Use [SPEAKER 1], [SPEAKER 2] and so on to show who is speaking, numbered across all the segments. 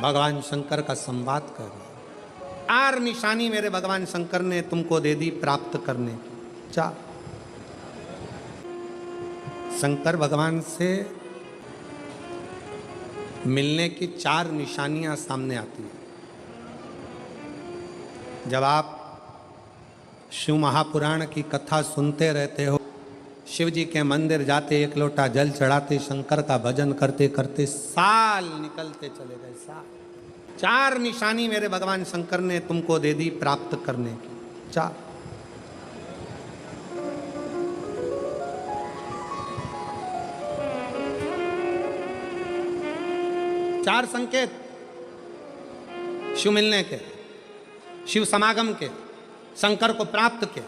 [SPEAKER 1] भगवान शंकर का संवाद कर रहे हैं। 4 निशानी मेरे भगवान शंकर ने तुमको दे दी प्राप्त करने की। 4 शंकर भगवान से मिलने की 4 निशानियां सामने आती हैं। जब आप शिव महापुराण की कथा सुनते रहते हो, शिव जी के मंदिर जाते, 1 लोटा जल चढ़ाते, शंकर का भजन करते करते साल निकलते चले गए। साल। 4 निशानी मेरे भगवान शंकर ने तुमको दे दी प्राप्त करने की। 4 4 संकेत शिव मिलने के, शिव समागम के, शंकर को प्राप्त के।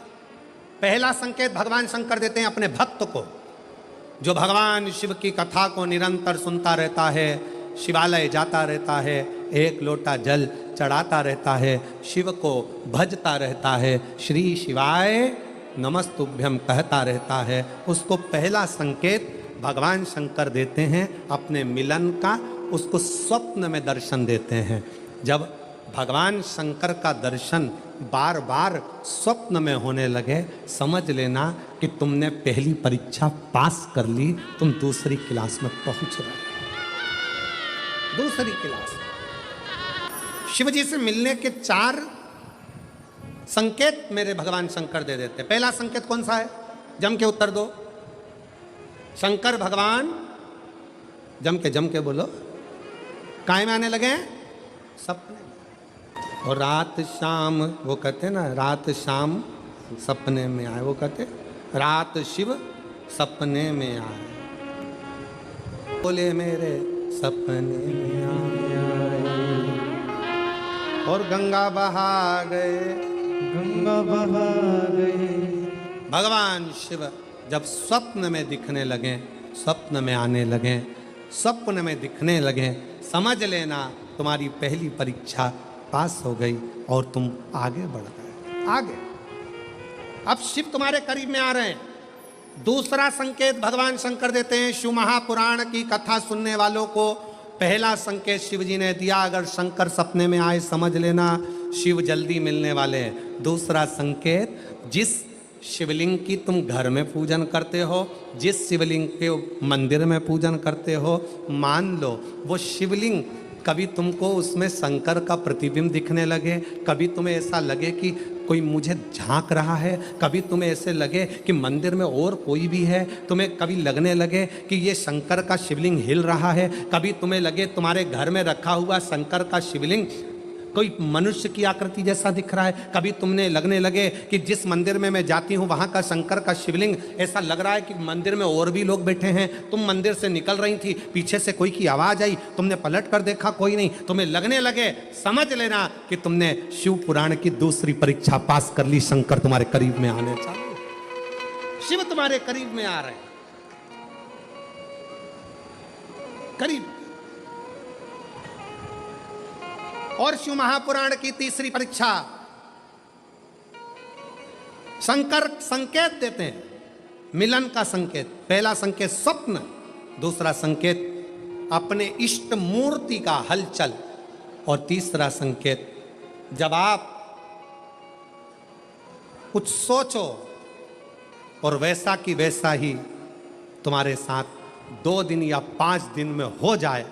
[SPEAKER 1] पहला संकेत भगवान शंकर देते हैं अपने भक्त को, जो भगवान शिव की कथा को निरंतर सुनता रहता है, शिवालय जाता रहता है, 1 लोटा जल चढ़ाता रहता है, शिव को भजता रहता है, श्री शिवाय नमस्तुभ्यम कहता रहता है। उसको पहला संकेत भगवान शंकर देते हैं अपने मिलन का, उसको स्वप्न में दर्शन देते हैं। जब भगवान शंकर का दर्शन बार बार स्वप्न में होने लगे, समझ लेना कि तुमने पहली परीक्षा पास कर ली, तुम दूसरी क्लास में पहुंच रहे हो। दूसरी क्लास। शिव जी से मिलने के 4 संकेत मेरे भगवान शंकर दे देते। पहला संकेत कौन सा है? जम के उत्तर दो। शंकर भगवान जम के बोलो। काय में आने लगे? सपने। और रात शाम, वो कहते ना, रात शाम सपने में आए। वो कहते रात शिव सपने में आए, बोले मेरे सपने में आए। और गंगा बहा गए, गंगा बहा गए। भगवान शिव जब स्वप्न में दिखने लगे, स्वप्न में आने लगे, स्वप्न में दिखने लगे, समझ लेना तुम्हारी पहली परीक्षा पास हो गई और तुम आगे बढ़ गए। आगे अब शिव तुम्हारे करीब में आ रहे हैं। दूसरा संकेत भगवान शंकर देते हैं शिव महापुराण की कथा सुनने वालों को। पहला संकेत शिव जी ने दिया, अगर शंकर सपने में आए समझ लेना शिव जल्दी मिलने वाले हैं। दूसरा संकेत, जिस शिवलिंग की तुम घर में पूजन करते हो, जिस शिवलिंग के मंदिर में पूजन करते हो, मान लो वो शिवलिंग कभी तुमको उसमें शंकर का प्रतिबिंब दिखने लगे, कभी तुम्हें ऐसा लगे कि कोई मुझे झांक रहा है, कभी तुम्हें ऐसे लगे कि मंदिर में और कोई भी है, तुम्हें कभी लगने लगे कि ये शंकर का शिवलिंग हिल रहा है, कभी तुम्हें लगे तुम्हारे घर में रखा हुआ शंकर का शिवलिंग कोई मनुष्य की आकृति जैसा दिख रहा है, कभी तुमने लगने लगे कि जिस मंदिर में मैं जाती हूँ वहाँ का शंकर का शिवलिंग ऐसा लग रहा है कि मंदिर में और भी लोग बैठे हैं। तुम मंदिर से निकल रही थी, पीछे से कोई की आवाज़ आई, तुमने पलट कर देखा कोई नहीं, तुम्हें लगने लगे, समझ लेना कि तुमने शिव पुराण की दूसरी परीक्षा पास कर ली। शंकर तुम्हारे करीब में आने चालू, शिव तुम्हारे करीब में आ रहे हैं, करीब। और शिव महापुराण की तीसरी परीक्षा, शंकर संकेत देते हैं मिलन का संकेत। पहला संकेत स्वप्न, दूसरा संकेत अपने इष्ट मूर्ति का हलचल, और तीसरा संकेत जब आप कुछ सोचो और वैसा की वैसा ही तुम्हारे साथ 2 दिन या 5 दिन में हो जाए,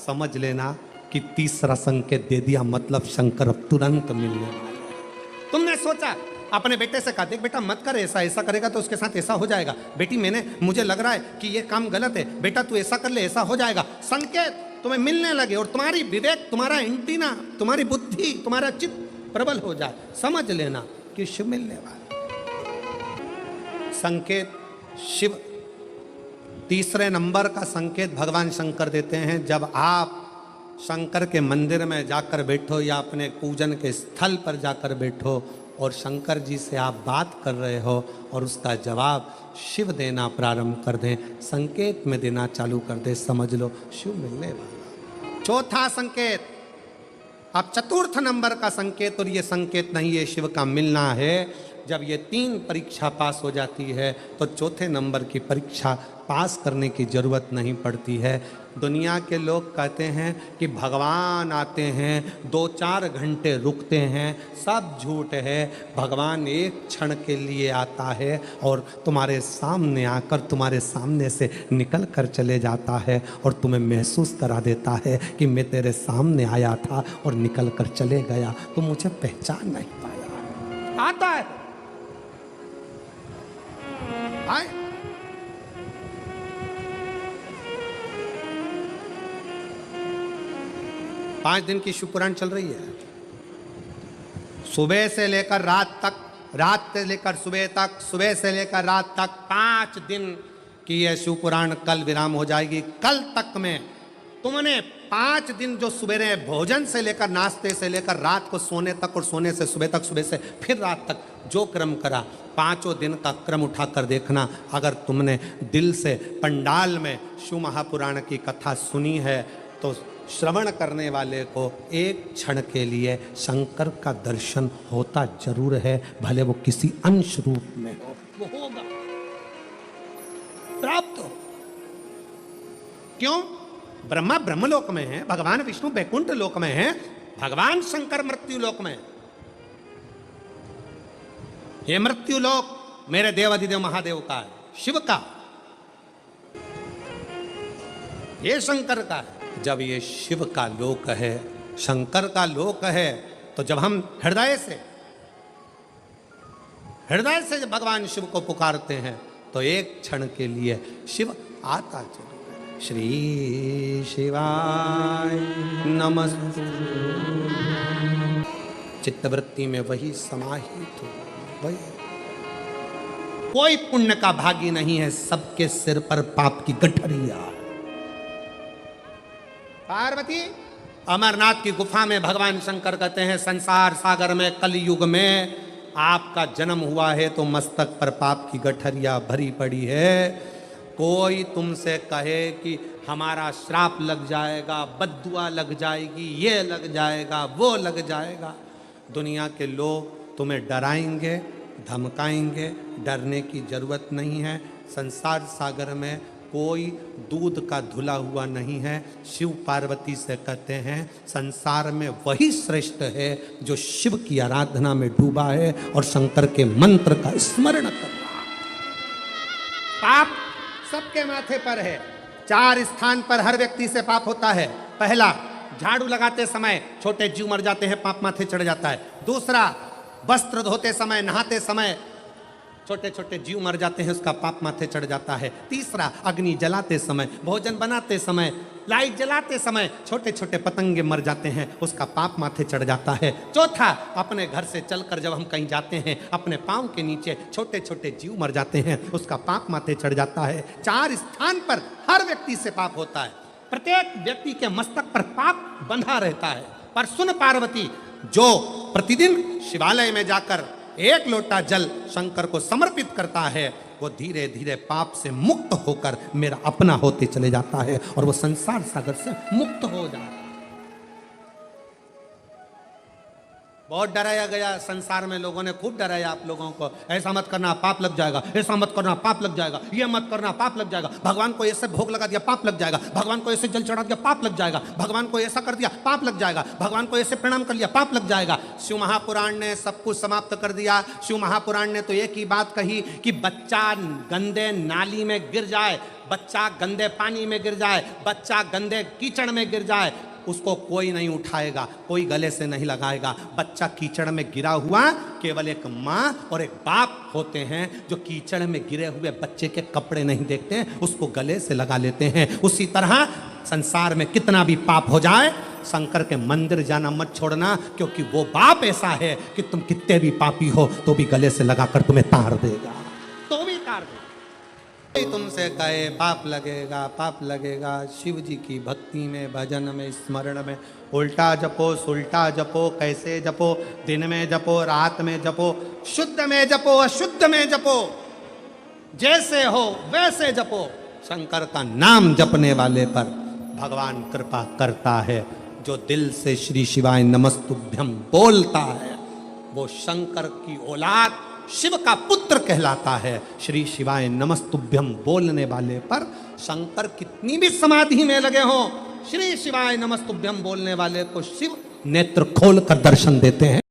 [SPEAKER 1] समझ लेना कि तीसरा संकेत दे दिया, मतलब शंकर अब तुरंत मिलने वाले हैं। तुमने सोचा, अपने बेटे से कहा, देख बेटा मत कर ऐसा, ऐसा करेगा तो उसके साथ ऐसा हो जाएगा। बेटी मुझे लग रहा है कि ये काम गलत है, बेटा तू ऐसा कर ले, ऐसा हो जाएगा। संकेत तुम्हें मिलने लगे और तुम्हारी विवेक, तुम्हारा एंटीना, तुम्हारी बुद्धि, तुम्हारा चित्त प्रबल हो जाए, समझ लेना कि शिव मिलने वाला। संकेत शिव। तीसरे नंबर का संकेत भगवान शंकर देते हैं, जब आप शंकर के मंदिर में जाकर बैठो या अपने पूजन के स्थल पर जाकर बैठो और शंकर जी से आप बात कर रहे हो और उसका जवाब शिव देना प्रारंभ कर दें, संकेत में देना चालू कर दे, समझ लो शिव मिलने वाला। चौथा संकेत, अब चतुर्थ नंबर का संकेत, और ये संकेत नहीं है शिव का मिलना है, जब ये 3 परीक्षा पास हो जाती है तो चौथे नंबर की परीक्षा पास करने की ज़रूरत नहीं पड़ती है। दुनिया के लोग कहते हैं कि भगवान आते हैं 2-4 घंटे रुकते हैं, सब झूठ है। भगवान एक क्षण के लिए आता है और तुम्हारे सामने आकर तुम्हारे सामने से निकल कर चले जाता है और तुम्हें महसूस करा देता है कि मैं तेरे सामने आया था और निकल कर चले गया, तो मुझे पहचान नहीं पाया। आता है आए। पांच दिन की शिवपुराण चल रही है, सुबह से लेकर रात तक, रात से लेकर सुबह तक, सुबह से लेकर रात तक 5 दिन की यह शिवपुराण कल विराम हो जाएगी। कल तक में तुमने 5 दिन जो सवेरे भोजन से लेकर नाश्ते से लेकर रात को सोने तक और सोने से सुबह तक, सुबह से फिर रात तक जो क्रम करा, 5 दिन का क्रम उठाकर देखना। अगर तुमने दिल से पंडाल में शिव महापुराण की कथा सुनी है तो श्रवण करने वाले को एक क्षण के लिए शंकर का दर्शन होता जरूर है, भले वो किसी अंश रूप में हो, वो होगा, प्राप्त हो। क्यों? ब्रह्मा ब्रह्मलोक में है, भगवान विष्णु बैकुंठ लोक में है, भगवान शंकर मृत्यु लोक में। ये मृत्यु लोक मेरे देवाधिदेव महादेव का है, शिव का, ये शंकर का है। जब ये शिव का लोक है, शंकर का लोक है, तो जब हम हृदय से जब भगवान शिव को पुकारते हैं तो एक क्षण के लिए शिव आता जरूर है। श्री शिवाय नमस्तु। चित्तवृत्ति में वही समाहित हो, वही। कोई पुण्य का भागी नहीं है, सबके सिर पर पाप की गठरिया। पार्वती अमरनाथ की गुफा में भगवान शंकर कहते हैं, संसार सागर में कलयुग में आपका जन्म हुआ है तो मस्तक पर पाप की गठरिया भरी पड़ी है। कोई तुमसे कहे कि हमारा श्राप लग जाएगा, बद्दुआ लग जाएगी, ये लग जाएगा, वो लग जाएगा, दुनिया के लोग तुम्हें डराएंगे, धमकाएंगे। डरने की जरूरत नहीं है। संसार सागर में कोई दूध का धुला हुआ नहीं है। शिव पार्वती से कहते हैं, संसार में वही श्रेष्ठ है जो शिव की आराधना में डूबा है और शंकर के मंत्र का स्मरण कर रहा है। पाप सबके माथे पर है। 4 स्थान पर हर व्यक्ति से पाप होता है। पहला, झाड़ू लगाते समय छोटे जीव मर जाते हैं, पाप माथे चढ़ जाता है। दूसरा, वस्त्र धोते समय, नहाते समय छोटे छोटे जीव मर जाते हैं, उसका पाप माथे चढ़ जाता है। तीसरा, अग्नि जलाते समय, भोजन बनाते समय, लाइट जलाते समय छोटे छोटे पतंगे मर जाते हैं, उसका पाप माथे चढ़ जाता है। चौथा, अपने घर से चलकर जब हम कहीं जाते हैं, अपने पाँव के नीचे छोटे छोटे जीव मर जाते हैं, उसका पाप माथे चढ़ जाता है। 4 स्थान पर हर व्यक्ति से पाप होता है। प्रत्येक व्यक्ति के मस्तक पर पाप बंधा रहता है। पर सुन पार्वती, जो प्रतिदिन शिवालय में जाकर 1 लोटा जल शंकर को समर्पित करता है, वो धीरे धीरे पाप से मुक्त होकर मेरा अपना होते चले जाता है और वो संसार सागर से मुक्त हो जाता है। बहुत डराया गया संसार में, लोगों ने खूब डराया आप लोगों को, ऐसा मत करना पाप लग जाएगा, ऐसा मत करना पाप लग जाएगा, ये मत करना पाप लग जाएगा, भगवान को ऐसे भोग लगा दिया पाप लग जाएगा, भगवान को ऐसे जल चढ़ा दिया पाप लग जाएगा, भगवान को ऐसा कर दिया पाप लग जाएगा, भगवान को ऐसे प्रणाम कर लिया पाप लग जाएगा। शिव महापुराण ने सब कुछ समाप्त कर दिया। शिव महापुराण ने तो एक ही बात कही कि बच्चा गंदे नाली में गिर जाए, बच्चा गंदे पानी में गिर जाए, बच्चा गंदे कीचड़ में गिर जाए, उसको कोई नहीं उठाएगा, कोई गले से नहीं लगाएगा। बच्चा कीचड़ में गिरा हुआ केवल एक माँ और एक बाप होते हैं जो कीचड़ में गिरे हुए बच्चे के कपड़े नहीं देखते, उसको गले से लगा लेते हैं। उसी तरह संसार में कितना भी पाप हो जाए, शंकर के मंदिर जाना मत छोड़ना, क्योंकि वो बाप ऐसा है कि तुम कितने भी पापी हो तो भी गले से लगाकर तुम्हें तार देगा, तो भी तार देगा। तुमसे कहे पाप लगेगा, पाप लगेगा, शिव जी की भक्ति में, भजन में, स्मरण में उल्टा जपो, सुल्टा जपो, कैसे जपो, दिन में जपो, रात में जपो, शुद्ध में जपो, अशुद्ध में जपो, जैसे हो वैसे जपो। शंकर का नाम जपने वाले पर भगवान कृपा करता है। जो दिल से श्री शिवाय नमस्तुभ्यम बोलता है वो शंकर की औलाद शिव का पुत्र कहलाता है। श्री शिवाय नमस्तुभ्यम बोलने वाले पर शंकर कितनी भी समाधि में लगे हो, श्री शिवाय नमस्तुभ्यम बोलने वाले को शिव नेत्र खोल कर दर्शन देते हैं।